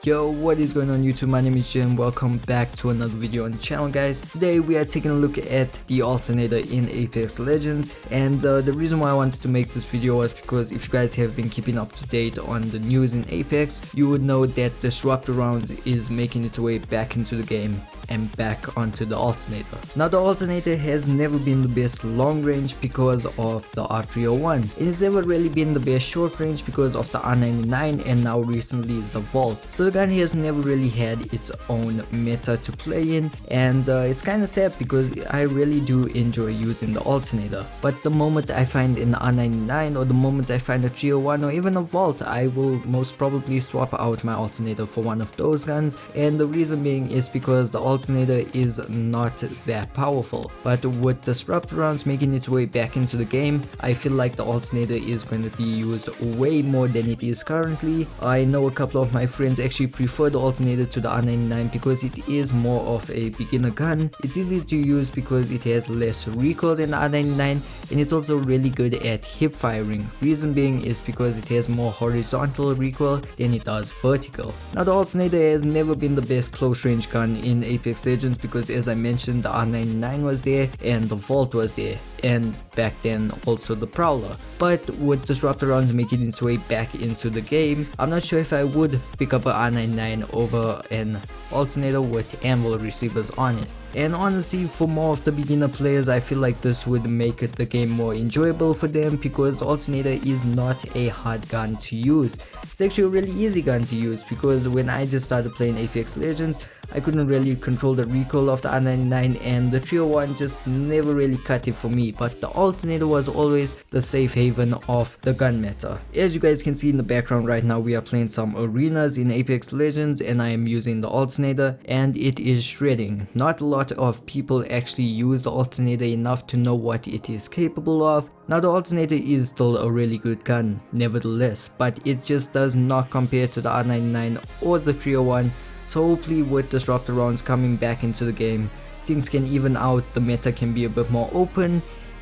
Yo, what is going on YouTube? My name is Jay and welcome back to another video on the channel, guys. Today we are taking a look at the Alternator in Apex Legends, and the reason why I wanted to make this video was because if you guys have been keeping up to date on the news in Apex, you would know that Disruptor Rounds is making its way back into the game and back onto the Alternator. Now, the Alternator has never been the best long range because of the R301. It has never really been the best short range because of the R99 and now recently the Vault. So the gun has never really had its own meta to play in, and it's kind of sad because I really do enjoy using the Alternator. But the moment I find an R99 or the moment I find a 301 or even a Vault, I will most probably swap out my Alternator for one of those guns, and the reason being is because the Alternator is not that powerful. But with Disruptor Rounds making its way back into the game, I feel like the Alternator is going to be used way more than it is currently. I know a couple of my friends actually prefer the Alternator to the R99 because it is more of a beginner gun. It's easy to use because it has less recoil than the R99, and it's also really good at hip firing. Reason being is because it has more horizontal recoil than it does vertical. Now, the Alternator has never been the best close range gun in Apex Legends because, as I mentioned, the R99 was there and the Vault was there, and back then also the Prowler. But with Disruptor Rounds making its way back into the game, I'm not sure if I would pick up a R99 over an Alternator with anvil receivers on it. And honestly, for more of the beginner players, I feel like this would make the game more enjoyable for them because the Alternator is not a hard gun to use. It's actually a really easy gun to use because when I just started playing Apex Legends, I couldn't really control the recoil of the R99 and the 301 just never really cut it for me, but the Alternator was always the safe haven of the gun meta. As you guys can see in the background right now, we are playing some arenas in Apex Legends and I am using the Alternator and it is shredding. Not a lot of people actually use the Alternator enough to know what it is capable of. Now, the Alternator is still a really good gun nevertheless, but it just does not compare to the R99 or the 301. So hopefully with Disruptor Rounds coming back into the game, things can even out, the meta can be a bit more open,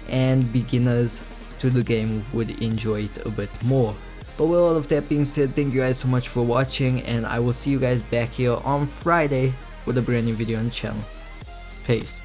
and beginners to the game would enjoy it a bit more. But with all of that being said, thank you guys so much for watching, and I will see you guys back here on Friday with a brand new video on the channel. Peace.